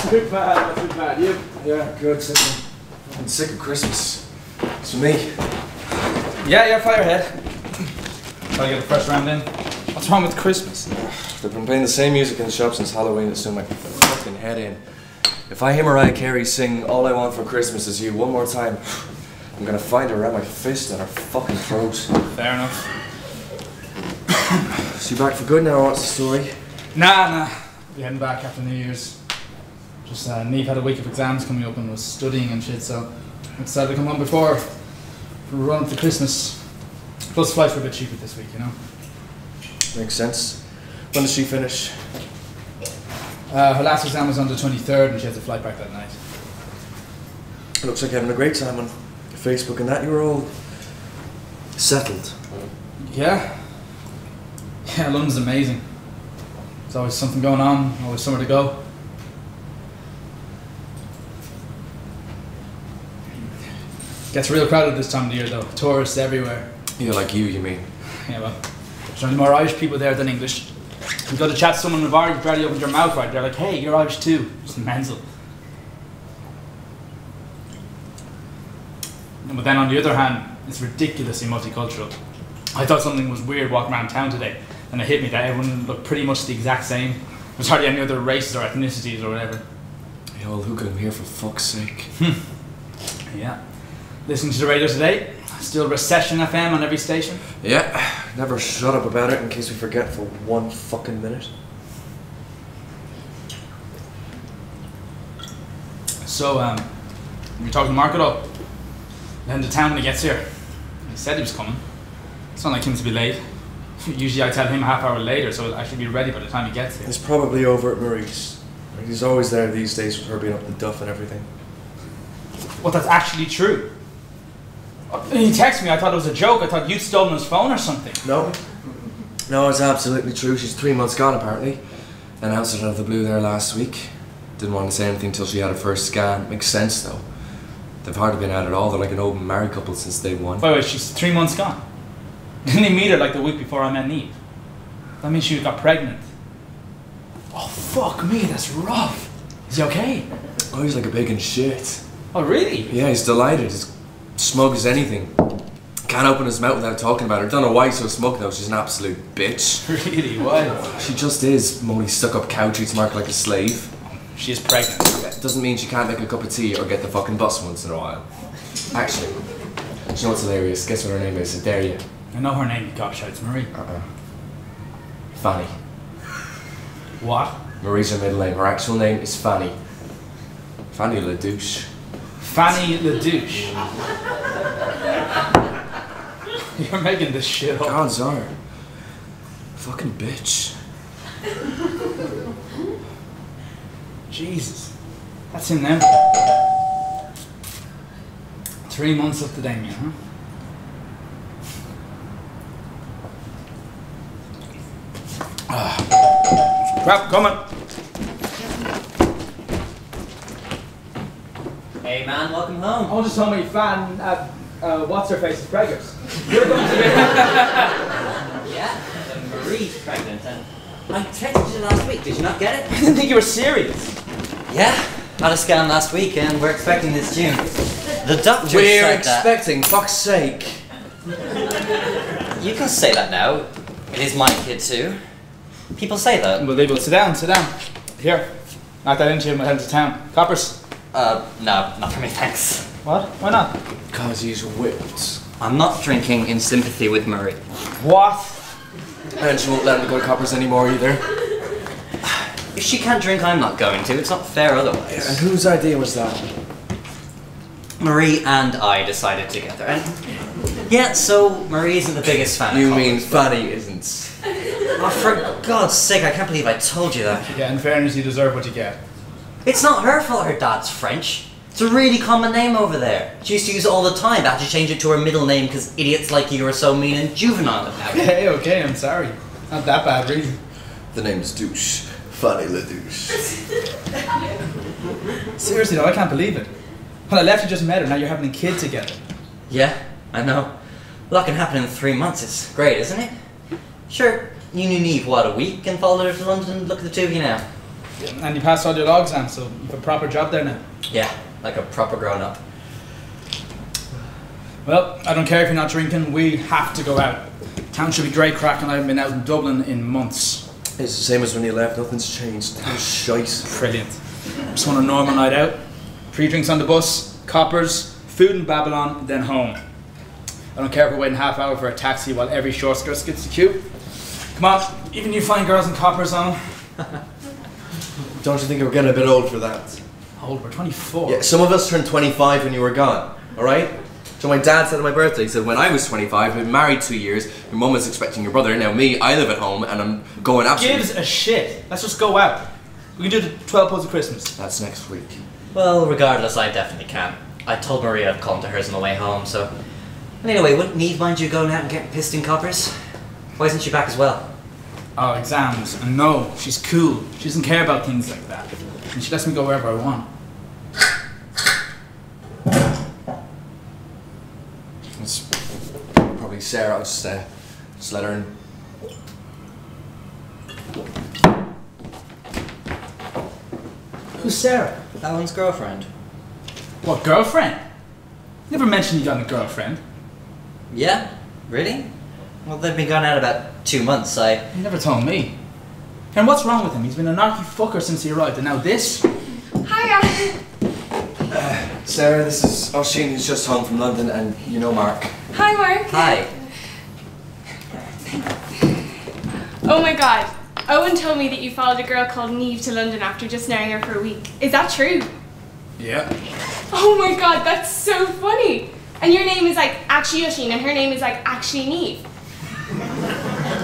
Not too bad, you? Yeah, good. I'm sick of Christmas. It's for me. Yeah, fire ahead. Try to get the first round in. What's wrong with Christmas? They've been playing the same music in the shop since Halloween. It's doing my fucking head in. If I hear Mariah Carey sing All I Want for Christmas Is You one more time, I'm gonna find her around my fist and her fucking throat. Fair enough. Is she back for good now, or what's the story? Nah. We're heading back after New Year's. Just Niamh had a week of exams coming up and was studying and shit, so I decided to come on before for a run up to Christmas. Plus flights were a bit cheaper this week, you know. Makes sense. When does she finish? Her last exam was on the 23rd and she has a flight back that night. It looks like you're having a great time on Facebook and that. You were all settled. Yeah, London's amazing. There's always something going on, always somewhere to go. Gets real crowded this time of the year though. Tourists everywhere. Yeah, like you mean? Yeah, well, there's only more Irish people there than English. You go to chat to someone in a bar, you barely open your mouth right. They're like, hey, you're Irish too. It's mental. But then on the other hand, it's ridiculously multicultural. I thought something was weird walking around town today, and it hit me that everyone looked pretty much the exact same. There's hardly any other races or ethnicities or whatever. Yeah, well, who could come here for fuck's sake? Yeah. Listening to the radio today, still Recession FM on every station. Yeah, never shut up about it in case we forget for one fucking minute. So, we're talking to Mark at all? Heading to town when he gets here. He said he was coming. It's not like him to be late. Usually I tell him a half hour later, so I should be ready by the time he gets here. He's probably over at Marie's. He's always there these days with her being up the duff and everything. What, that's actually true? He texted me, I thought it was a joke. I thought you'd stolen his phone or something. No, it's absolutely true. She's 3 months gone apparently. Announced it out of the blue there last week. Didn't want to say anything till she had her first scan. Makes sense though. They've hardly been at it all. They're like an open married couple since day one. By the way, she's 3 months gone. Didn't he meet her like the week before I met Niamh? That means she got pregnant. Oh fuck me, that's rough. Is he okay? Oh, he's like a bacon shit. Oh really? Yeah, he's delighted. He's smug as anything. Can't open his mouth without talking about her. Don't know why he's so smug though. She's an absolute bitch. Really? Why? She just is. Only stuck up cow treats Mark like a slave. She is pregnant. Yeah, it doesn't mean she can't make a cup of tea or get the fucking bus once in a while. Actually, do you know what's hilarious? Guess what her name is? I dare you. I know her name, gosh, it's Marie. Fanny. What? Marie's her middle name. Her actual name is Fanny. Fanny LaDouche. Fanny LaDouche. You're making this shit up. God's are. Fucking bitch. Jesus. That's him now. 3 months up to Damien, huh? Crap, coming. Hey man, welcome home. Oh, just told me Fan, what's her face is pregnant. You're going to be... Yeah, Marie's pregnant and I texted you last week, did you not get it? I didn't think you were serious. Yeah, had a scan last week and we're expecting this June. The doctor We're said expecting, fuck's sake. that... You can say that now. It is my kid too. People say that. Well, they will. Sit down. Here. Knock that into him and head to town. Coppers? No, not for me, thanks. What? Why not? Because he's whipped. I'm not drinking in sympathy with Marie. What? And she won't let him go to Coppers anymore either. If she can't drink, I'm not going to. It's not fair otherwise. And whose idea was that? Marie and I decided together. And yeah, so Marie isn't the biggest fan You of mean Coppers, Fanny isn't? Oh, for God's sake, I can't believe I told you that. Yeah, in fairness, you deserve what you get. It's not her fault her dad's French. It's a really common name over there. She used to use it all the time, but had to change it to her middle name because idiots like you are so mean and juvenile now. Okay, I'm sorry. Not that bad, really. The name's Douche. Fanny LaDouche. Seriously though, I can't believe it. Well, I left you just met her, now you're having a kid together. Yeah, I know. A lot can happen in 3 months. It's great, isn't it? Sure, you knew Niamh, what, a week and followed her to London and look at the two of you now. And you passed all your law exams, so you have a proper job there now. Yeah, like a proper grown-up. Well, I don't care if you're not drinking, we have to go out. Town should be great crack and I haven't been out in Dublin in months. It's the same as when you left, nothing's changed. It's shite. Brilliant. Just want a normal night out. Pre-drinks on the bus, coppers, food in Babylon, then home. I don't care if we're waiting half hour for a taxi while every short skirt skips the queue. Come on, even you find girls in coppers on. Don't you think we're getting a bit old for that? Old, we're 24. Yeah, some of us turned 25 when you were gone, alright? So my dad said on my birthday, he said when I was 25, we've been married 2 years, your mum was expecting your brother, now me, I live at home and I'm going absolutely... Gives a shit. Let's just go out. We can do the 12 pubs of Christmas. That's next week. Well, regardless, I definitely can. I told Maria I'd come to hers on the way home, so... And anyway, wouldn't Niamh mind you going out and getting pissed in coppers? Why isn't she back as well? Oh, exams. And no, she's cool. She doesn't care about things like that. And she lets me go wherever I want. It's probably Sarah. I'll just let her in. Who's Sarah? Alan's girlfriend. What, girlfriend? Never mentioned you got a girlfriend. Yeah? Really? Well, they've been gone out about 2 months, You never told me. And what's wrong with him? He's been a narky fucker since he arrived, and now this? Hiya! Sarah, this is Oisín, who's just home from London, and you know Mark. Hi, Mark. Hi. Oh my god. Owen told me that you followed a girl called Niamh to London after just knowing her for a week. Is that true? Yeah. Oh my god, that's so funny. And your name is like actually Oisín and her name is like actually Niamh.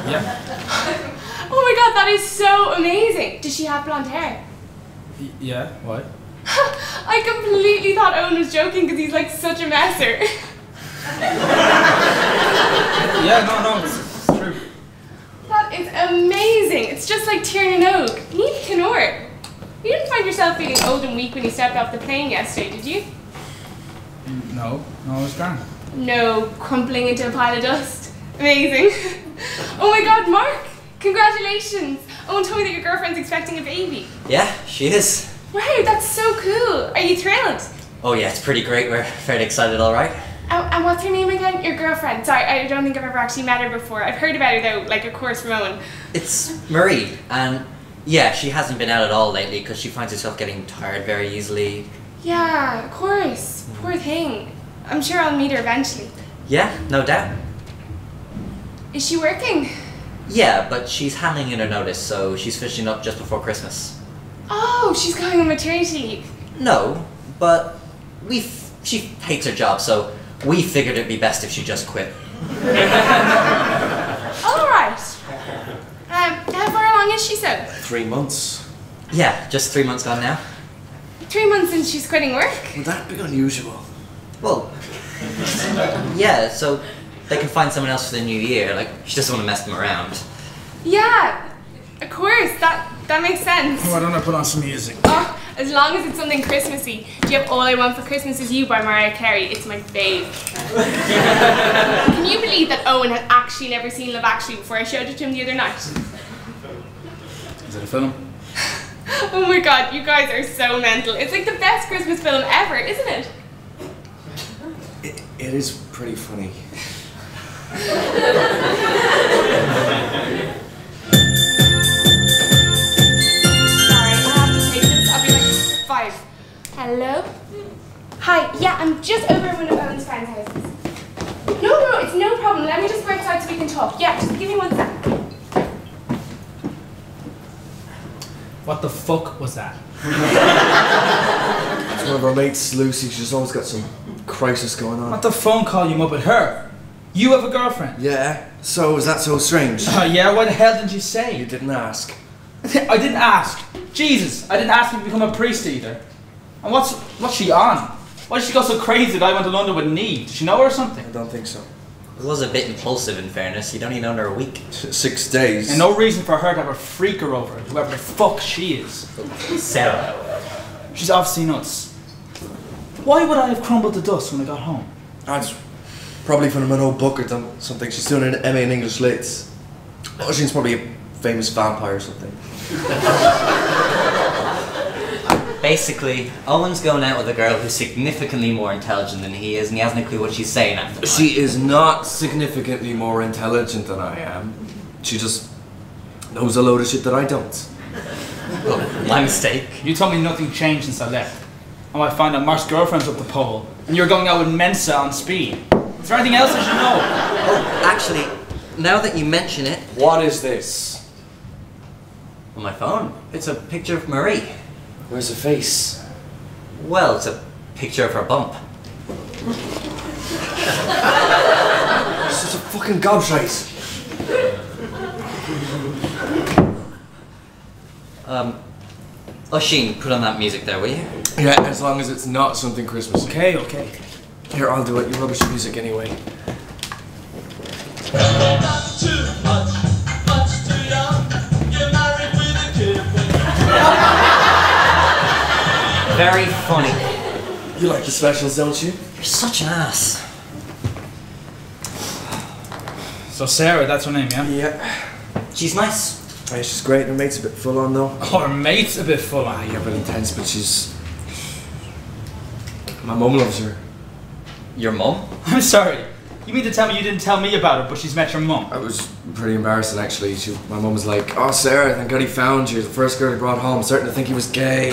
Yeah. Oh my god, that is so amazing. Does she have blonde hair? Yeah, what? I completely thought Owen was joking because he's like such a messer. Yeah, no, it's true. That is amazing. It's just like Tír and Oak. Niamh Canor. You didn't find yourself feeling old and weak when you stepped off the plane yesterday, did you? No, I was grand. No, crumpling into a pile of dust. Amazing. Oh my god, Mark! Congratulations! Owen told me that your girlfriend's expecting a baby. Yeah, she is. Wow, that's so cool. Are you thrilled? Oh yeah, it's pretty great. We're fairly excited, alright? And what's her name again? Your girlfriend. Sorry, I don't think I've ever actually met her before. I've heard about her though, like of course from Owen. It's Marie, and yeah, she hasn't been out at all lately because she finds herself getting tired very easily. Yeah, of course. Poor thing. I'm sure I'll meet her eventually. Yeah, no doubt. Is she working? Yeah, but she's handing in her notice, so she's finishing up just before Christmas. Oh, she's going on maternity leave. No, but she hates her job, so we figured it'd be best if she just quit. Alright. How far along is she so? 3 months. Yeah, just 3 months gone now. 3 months since she's quitting work? Would that be unusual? Well, yeah, so they can find someone else for the new year. Like, she doesn't want to mess them around. Yeah, of course, that makes sense. Why don't I put on some music? Oh, as long as it's something Christmassy. Do you have All I Want for Christmas Is You by Mariah Carey? It's my fave. Can you believe that Owen had actually never seen Love Actually before I showed it to him the other night? Is it a film? Oh my god, you guys are so mental. It's like the best Christmas film ever, isn't it? It is pretty funny. Hello? Hi, yeah, I'm just over at one of Owen's friends' houses. No, it's no problem. Let me just go outside so we can talk. Yeah, just give me 1 sec. What the fuck was that? It's one of our mates, Lucy. She's always got some crisis going on. What the phone call you up with her? You have a girlfriend? Yeah, so is that so strange? Yeah, why the hell didn't you say? You didn't ask. I didn't ask. Jesus, I didn't ask you to become a priest either. And what's she on? Why did she go so crazy that I went to London with Niamh? Did she know her or something? I don't think so. It was a bit impulsive, in fairness. You'd only known her a week. 6 days. And no reason for her to have a freaker over it, whoever the fuck she is. Sarah. She's obviously nuts. Why would I have crumbled to dust when I got home? That's probably from an old book or something. She's doing an MA in English Lit. Oisín's probably a famous vampire or something. Basically, Owen's going out with a girl who's significantly more intelligent than he is, and he hasn't a clue what she's saying at the time. She is not significantly more intelligent than I am. She just knows a load of shit that I don't. Look, my mistake. You told me nothing changed since I left. And I find out Mark's girlfriend's up the pole, and you're going out with Mensa on speed. Is there anything else I should know? Oh, actually, now that you mention it... What is this? On my phone, it's a picture of Marie. Where's her face? Well, it's a picture of her bump. Such a fucking gobshite. Oisín, put on that music there, will you? Yeah, as long as it's not something Christmas. Okay, okay. Here, I'll do it. You rubbish music anyway. Not too much, much too young. You're married with a kid. Very funny. You like the specials, don't you? You're such an ass. So Sarah, that's her name, yeah? Yeah. She's nice. Yeah, she's great. Her mate's a bit full on though. Oh, her mate's a bit full on. Yeah, but intense, but she's... My mum loves her. Your mum? I'm sorry. You mean to tell me you didn't tell me about her, but she's met your mum? It was pretty embarrassing actually. My mum was like, "Oh Sarah, thank God he found you. The first girl he brought home. I'm starting to think he was gay."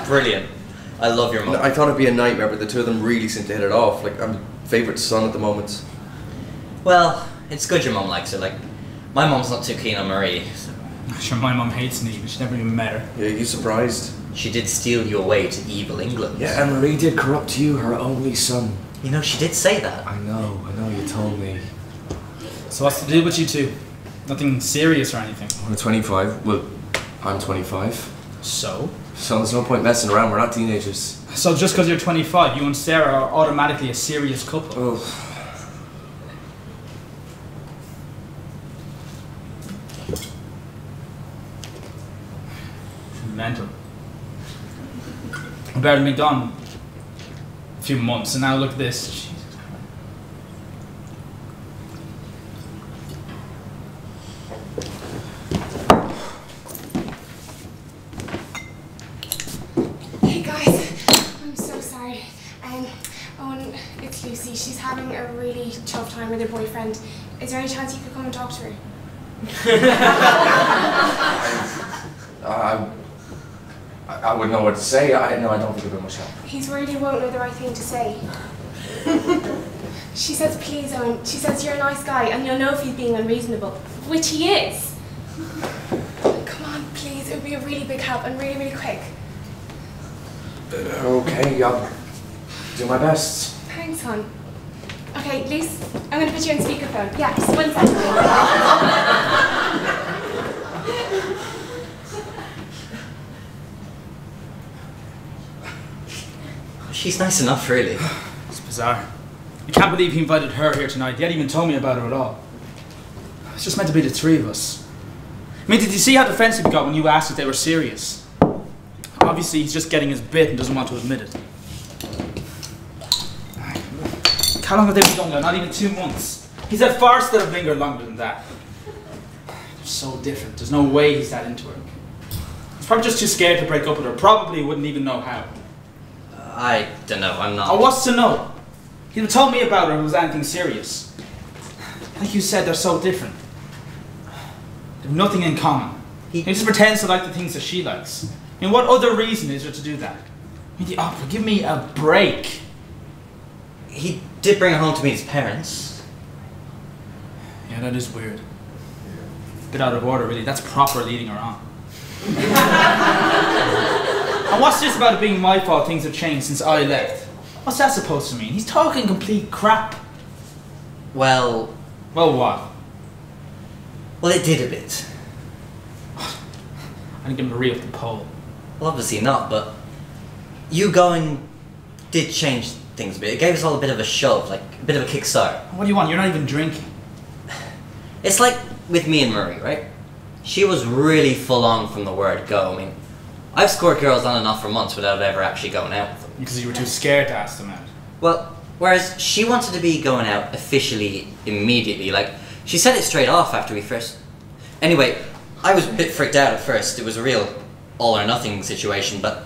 Brilliant. I love your mum. I thought it'd be a nightmare, but the two of them really seem to hit it off. Like, I'm favourite son at the moment. Well, it's good your mum likes her. Like, my mum's not too keen on Marie. So. Sure, my mum hates Niamh, but she never even met her. Yeah, you surprised? She did steal you away to evil England. Yeah, and Marie did corrupt you, her only son. You know, she did say that. I know, you told me. So what's the deal with you two? Nothing serious or anything? We're 25. Well, I'm 25. So? So there's no point messing around, we're not teenagers. So just because you're 25, you and Sarah are automatically a serious couple? Oh. Mental. I barely been gone a few months, and now look at this. Jesus. Hey guys, I'm so sorry. Owen, it's Lucy. She's having a really tough time with her boyfriend. Is there any chance you could come and talk to her? I wouldn't know what to say. I don't think it'd be much help. He's worried he won't know the right thing to say. She says, please, Owen. She says you're a nice guy and you'll know if he's being unreasonable. Which he is. Come on, please. It would be a really big help and really, really quick. Okay, I'll do my best. Thanks, hon. Okay, Luce, I'm going to put you on speakerphone. Yeah, just 1 second. She's nice enough, really. It's bizarre. I can't believe he invited her here tonight. He hadn't even told me about her at all. It's just meant to be the three of us. I mean, did you see how defensive he got when you asked if they were serious? Obviously, he's just getting his bit and doesn't want to admit it. How long have they been going now? Not even 2 months. He's at farce that have lingered longer than that. They're so different. There's no way he's that into her. He's probably just too scared to break up with her. Probably wouldn't even know how. I don't know, I'm not... Oh, what's to know? He'd have told me about her if it was anything serious. Like you said, they're so different. They have nothing in common. He just pretends to like the things that she likes. I mean, what other reason is there to do that? I mean, the opera, give me a break. He did bring her home to meet his parents. Yeah, that is weird. A bit out of order, really. That's proper leading her on. And what's this about it being my fault things have changed since I left? What's that supposed to mean? He's talking complete crap. Well, Well, what? well, it did a bit. I didn't get Marie off the pole. Well, obviously not, but you going did change things a bit. It gave us all a bit of a shove, like a bit of a kickstart. What do you want? You're not even drinking. It's like with me and Marie, right? She was really full on from the word go. I mean, I've scored girls on and off for months without ever actually going out with them. Because you were too scared to ask them out. Well, whereas she wanted to be going out officially immediately. Like, she said it straight off after we first... Anyway, I was a bit freaked out at first. It was a real all or nothing situation, but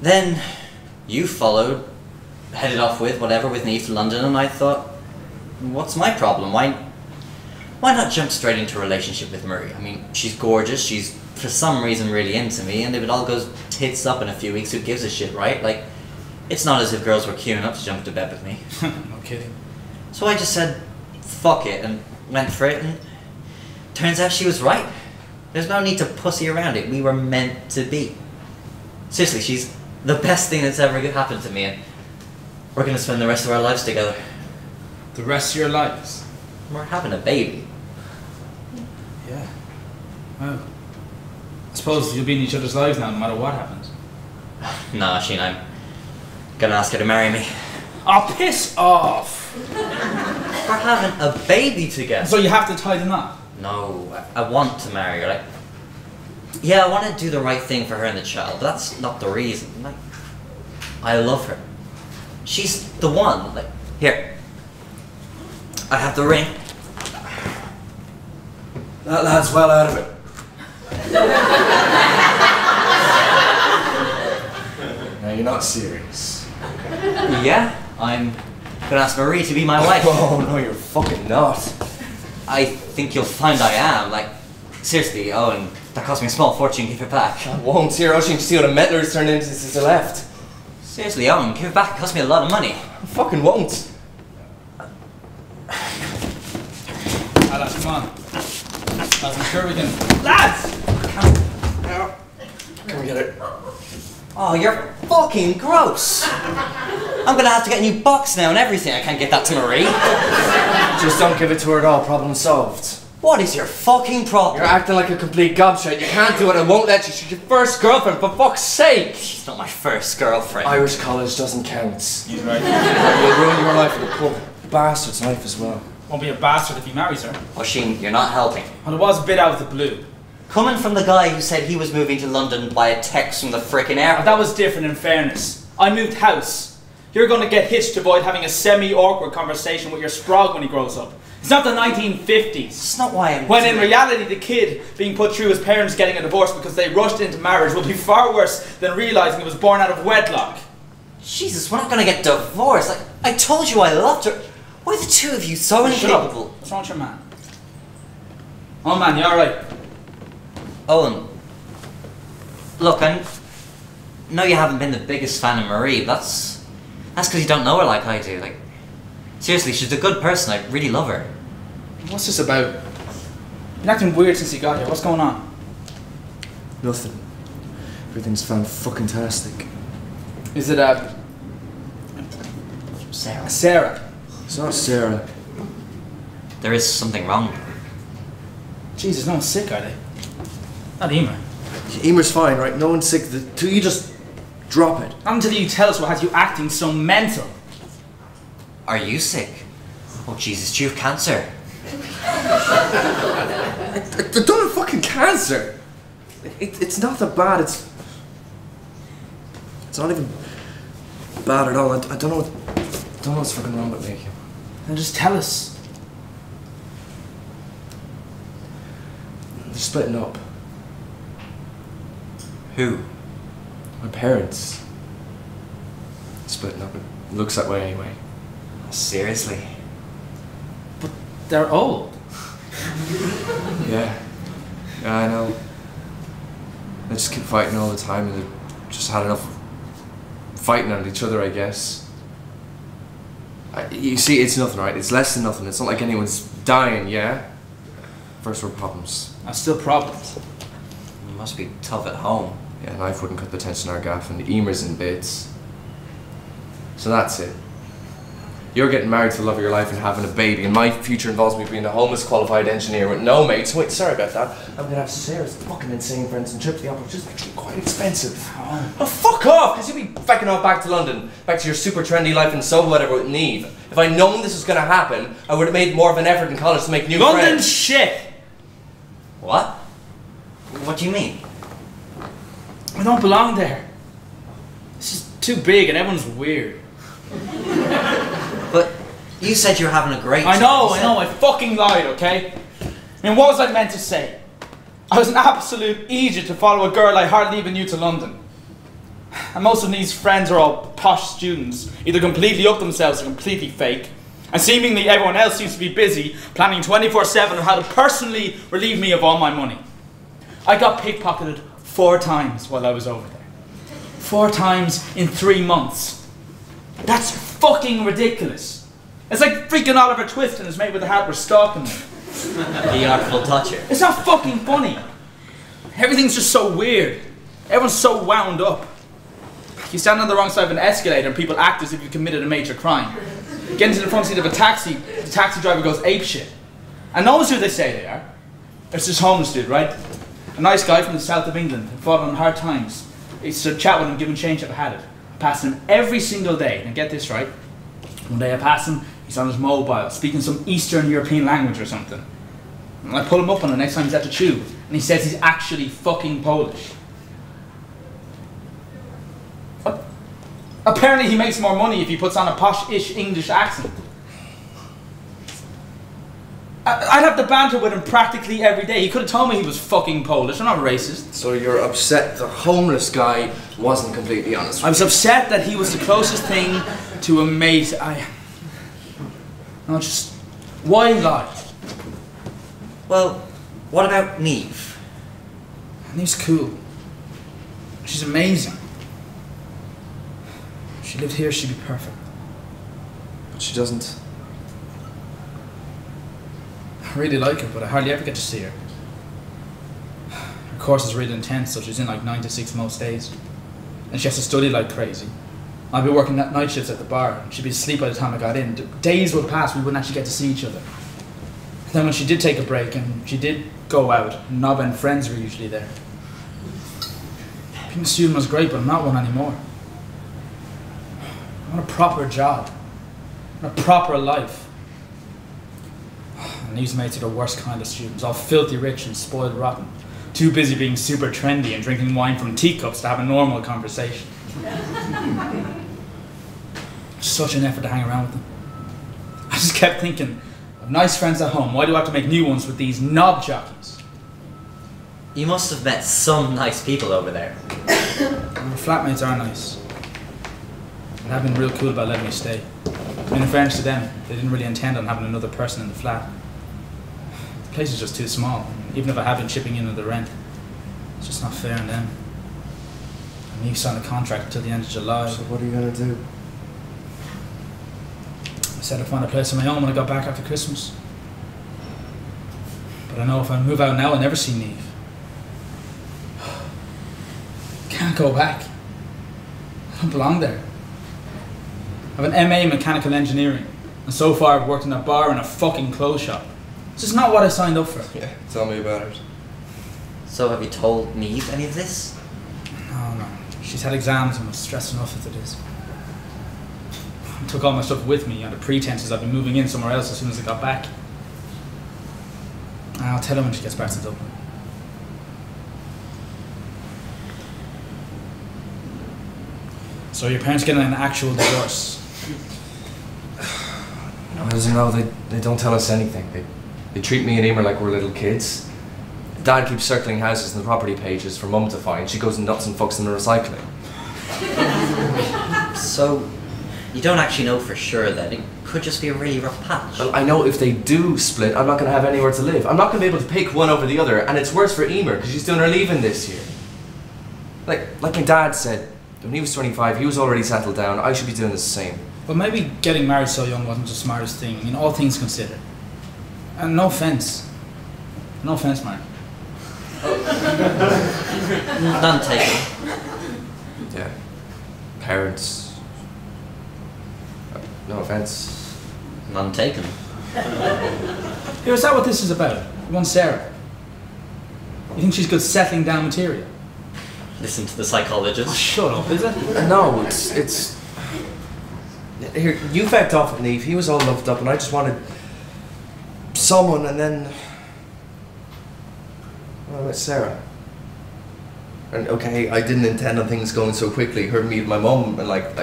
then you followed, headed off with whatever with Niamh to London, and I thought, what's my problem? Why not jump straight into a relationship with Marie? I mean, she's gorgeous, she's for some reason really into me, and if it all goes tits up in a few weeks, who gives a shit, right? Like, it's not as if girls were queuing up to jump into bed with me. No kidding. So I just said, fuck it, and went for it, and turns out she was right. There's no need to pussy around it. We were meant to be. Seriously, she's the best thing that's ever happened to me, and we're gonna spend the rest of our lives together. The rest of your lives? We're having a baby. Yeah. Well, I suppose you'll be in each other's lives now, no matter what happens. Nah, Oisín, I'm gonna ask her to marry me. Oh, piss off! We're having a baby together. So you have to tie the knot? No, I want to marry her. Like, yeah, I want to do the right thing for her and the child, but that's not the reason. Like, I love her. She's the one. Like, here. I have the ring. That lad's well out of it. Now, you're not serious. Yeah, I'm gonna ask Marie to be my wife. Oh, no, you're fucking not. I think you'll find I am. Like, seriously, Owen, that cost me a small fortune, give it back. I won't. Here, Oisín, to see what a meddler's turned into since he left. Seriously, Owen, give it back, it cost me a lot of money. I fucking won't. Lads, come on. Lads, I'm sure we can... Lads! Can we get it? Oh, you're fucking gross. I'm gonna have to get a new box now and everything. I can't get that to Marie. Just don't give it to her at all. Problem solved. What is your fucking problem? You're acting like a complete gobshite. You can't do it. I won't let you. She's your first girlfriend, for fuck's sake. She's not my first girlfriend. Irish college doesn't count. He's right. You'll ruin your life with a poor bastard's life as well. Won't be a bastard if he marries her. Oisín, you're not helping. And it was a bit out of the blue. Coming from the guy who said he was moving to London by a text from the frickin' airport. That was different in fairness. I moved house. You're going to get hitched to avoid having a semi-awkward conversation with your sprog when he grows up. It's not the 1950s. It's not why I'm When in reality the kid being put through his parents getting a divorce because they rushed into marriage will be far worse than realising he was born out of wedlock. Jesus, we're not gonna get divorced. Like, I told you I loved her. Why are the two of you so Shut up. incapable? What's wrong with your man? Oh man, you alright? Owen, look, I know you haven't been the biggest fan of Marie, but that's because you don't know her like I do. Like, seriously, she's a good person. I really love her. What's this about? You've been acting weird since you got here. What's going on? Nothing. Everything's fan-fucking-tastic. Is it Sarah. Sarah? It's not Sarah. There is something wrong. Jesus, no one's sick, are they? Not Emer. Emer's fine, right? No one's sick. The two, you just drop it. Not until you tell us what has you acting so mental. Are you sick? Oh Jesus, do you have cancer? I don't have fucking cancer. It's not that bad. It's not even bad at all. I don't know what's fucking wrong with me. Then just tell us. They're splitting up. Who? My parents. Splitting up. It looks that way anyway. Seriously? But they're old. Yeah. Yeah, I know. They just keep fighting all the time and they've just had enough fighting at each other, I guess. You see, it's nothing, right? It's less than nothing. It's not like anyone's dying, yeah? First world problems. There's still problems. You must be tough at home. Yeah, knife wouldn't cut the tension in our gaff and the Emer's in bits. So that's it. You're getting married to the love of your life and having a baby, and my future involves me being a homeless qualified engineer with no mates. Wait, sorry about that. I'm gonna have Sarah's fucking insane friends and trip to the opera, which is actually quite expensive. Oh, fuck off! Because you'll be fucking off back to London, back to your super trendy life in Soho, whatever, with Niamh. If I'd known this was gonna happen, I would have made more of an effort in college to make new London friends. shit! What? What do you mean? I don't belong there. This is too big and everyone's weird. But you said you were having a great time. I know, I fucking lied, okay? I mean, what was I meant to say? I was an absolute idiot to follow a girl I hardly even knew to London. And most of these friends are all posh students, either completely up themselves or completely fake. And seemingly everyone else seems to be busy planning 24/7 on how to personally relieve me of all my money. I got pickpocketed 4 times while I was over there. 4 times in 3 months. That's fucking ridiculous. It's like freaking Oliver Twist and his mate with the hat were stalking me. The Artful Dodger. It's not fucking funny. Everything's just so weird. Everyone's so wound up. You stand on the wrong side of an escalator and people act as if you've committed a major crime. Get into the front seat of a taxi, the taxi driver goes apeshit. And knows who they say they are. It's this homeless dude, right? A nice guy from the south of England, who fought on hard times. I used to chat with him, give him change if I had it. I passed him every single day, and get this right. One day I pass him, he's on his mobile, speaking some Eastern European language or something. And I pull him up on it next time he's at the tube, and he says he's actually fucking Polish. Apparently he makes more money if he puts on a posh-ish English accent. I'd have to banter with him practically every day. He could have told me he was fucking Polish. I'm not racist. So you're upset the homeless guy wasn't completely honest? I was upset that he was the closest thing to a mate. Why lie? Well, what about Niamh? Niamh's cool. She's amazing. If she lived here, she'd be perfect. But she doesn't. I really like her, but I hardly ever get to see her. Her course is really intense, so she's in like 9 to 6 most days. And she has to study like crazy. I'd be working night shifts at the bar, and she'd be asleep by the time I got in. Days would pass, we wouldn't actually get to see each other. And then when she did take a break, and she did go out, Nob and friends were usually there. Being a student was great, but I'm not one anymore. I want a proper job. I want a proper life. And these mates are the worst kind of students, all filthy rich and spoiled rotten. Too busy being super trendy and drinking wine from teacups to have a normal conversation. Such an effort to hang around with them. I just kept thinking, I have nice friends at home, why do I have to make new ones with these knob jockeys? You must have met some nice people over there. My flatmates are nice. They have been real cool about letting me stay. I mean, in fairness to them, they didn't really intend on having another person in the flat. The place is just too small. Even if I have been chipping in with the rent, it's just not fair on them. And you signed a contract until the end of July. So what are you gonna do? I said I'd find a place of my own when I got back after Christmas. But I know if I move out now, I'll never see Niamh. Can't go back. I don't belong there. I have an MA in mechanical engineering, and so far I've worked in a bar and a fucking clothes shop. This is not what I signed up for. Yeah, tell me about it. So have you told Niamh any of this? No. She's had exams and was stressed enough as it is. I took all my stuff with me under pretenses I'd be moving in somewhere else as soon as I got back. I'll tell her when she gets back to Dublin. So your parents getting an actual divorce? As you know, they don't tell us anything. They treat me and Emer like we're little kids. Dad keeps circling houses in the property pages for Mum to find. She goes nuts and fucks in the recycling. So, you don't actually know for sure that it could just be a really rough patch. Well, I know if they do split, I'm not going to have anywhere to live. I'm not going to be able to pick one over the other, and it's worse for Emer because she's doing her leaving this year. Like my dad said, when he was 25, he was already settled down. I should be doing the same. Well, maybe getting married so young wasn't the smartest thing. I mean, all things considered. And no offence. No offence, Mark. None taken. Yeah. Parents. No offence. None taken. Here, is that what this is about? You want Sarah? You think she's good settling down material? Listen to the psychologist. Oh, shut up, is it? No, it's... Here, you backed off with Niamh. He was all loved up and I just wanted someone, and then well, I met Sarah. And okay, I didn't intend on things going so quickly. Her meeting my mum, and like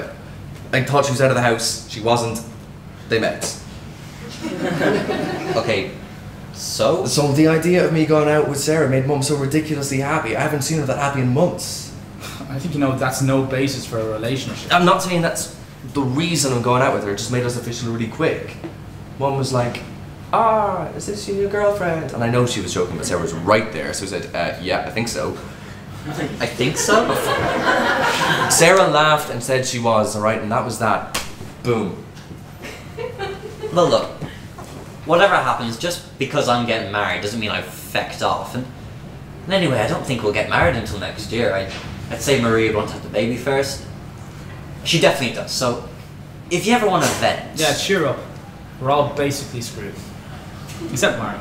I thought she was out of the house. She wasn't. They met. Okay, So? So the idea of me going out with Sarah made Mum so ridiculously happy. I haven't seen her that happy in months. I think, that's no basis for a relationship. I'm not saying that's the reason I'm going out with her. It just made us official really quick. Mum was like, is this your new girlfriend? And I know she was joking, but Sarah was right there. So I said, yeah, I think so. I think so? Sarah laughed and said she was, alright, and that was that. Boom. Well, look, whatever happens, just because I'm getting married doesn't mean I've fecked off. And anyway, I don't think we'll get married until next year. I'd say Marie would want to have the baby first. She definitely does, so if you ever want to vent... Yeah, cheer up. We're all basically screwed. Except Mark.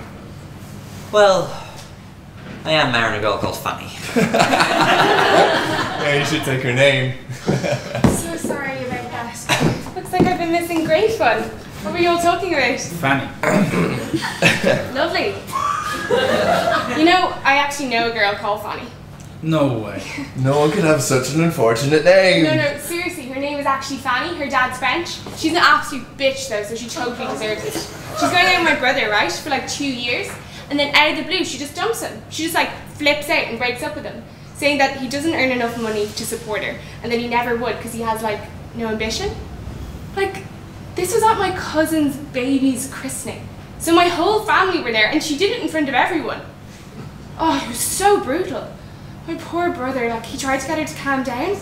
Well, I am marrying a girl called Fanny. Yeah, you should take her name. So sorry about that. Looks like I've been missing great fun. What were you all talking about? Fanny. Lovely. I actually know a girl called Fanny. No way. No one could have such an unfortunate name. No, seriously, her name is actually Fanny, her dad's French. She's an absolute bitch though, so she totally deserves it. She's going out with my brother, right, for like 2 years, and then out of the blue, she just dumps him. She just like flips out and breaks up with him, saying that he doesn't earn enough money to support her, and that he never would because he has like no ambition. Like, this was at my cousin's baby's christening. So my whole family were there, and she did it in front of everyone. Oh, it was so brutal. My poor brother, like, he tried to get her to calm down,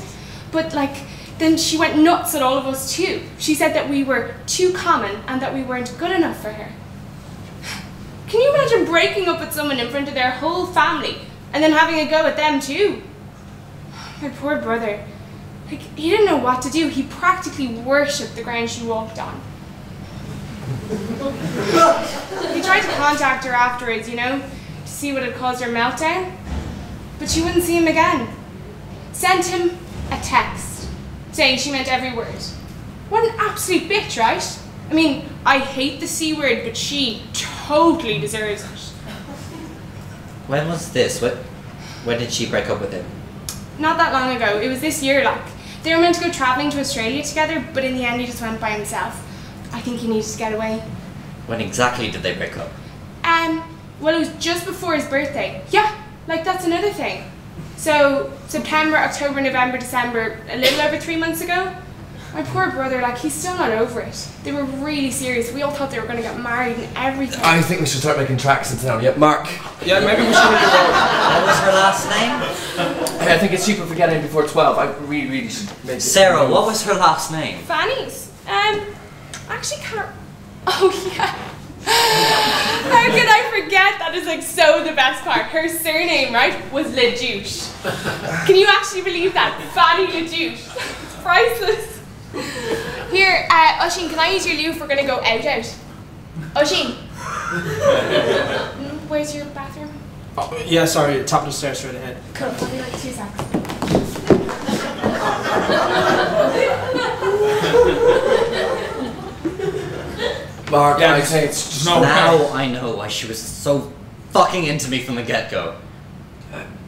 but like, then she went nuts at all of us too. She said that we were too common and that we weren't good enough for her. Can you imagine breaking up with someone in front of their whole family and then having a go at them too? My poor brother, like, he didn't know what to do. He practically worshipped the ground she walked on. He tried to contact her afterwards, to see what had caused her meltdown. But she wouldn't see him again. Sent him a text, saying she meant every word. What an absolute bitch, right? I mean, I hate the C word, but she totally deserves it. When was this? When did she break up with him? Not that long ago. It was this year, like. They were meant to go travelling to Australia together, but in the end he just went by himself. I think he needed to get away. When exactly did they break up? Well, it was just before his birthday. Yeah. Like, that's another thing. So, September, October, November, December, a little over 3 months ago. My poor brother, like, he's still not over it. They were really serious. We all thought they were going to get married and everything. I think we should start making tracks in town. Yeah, Mark. Yeah, maybe we should make a roll. What was her last name? I think it's cheaper if we get in before 12. I really should make it. Sarah, what was her last name? Fanny's. Actually can't... Oh, yeah. How could I forget? That is like so the best part. Her surname, right, was LeDouche. Can you actually believe that? Fanny LeDouche. It's priceless. Here, Oisín, can I use your loo if we're going to go out? Oisín. Where's your bathroom? Oh, yeah, sorry, top of the stairs straight ahead. Cool, I'll be like 2 seconds. Mark, Yeah, I say it's just no. Now I know why she was so fucking into me from the get-go.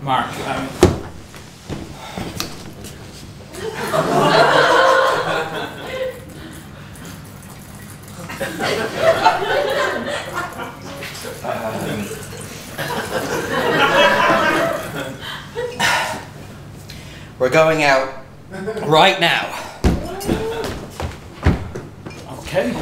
Mark, We're going out right now. okay.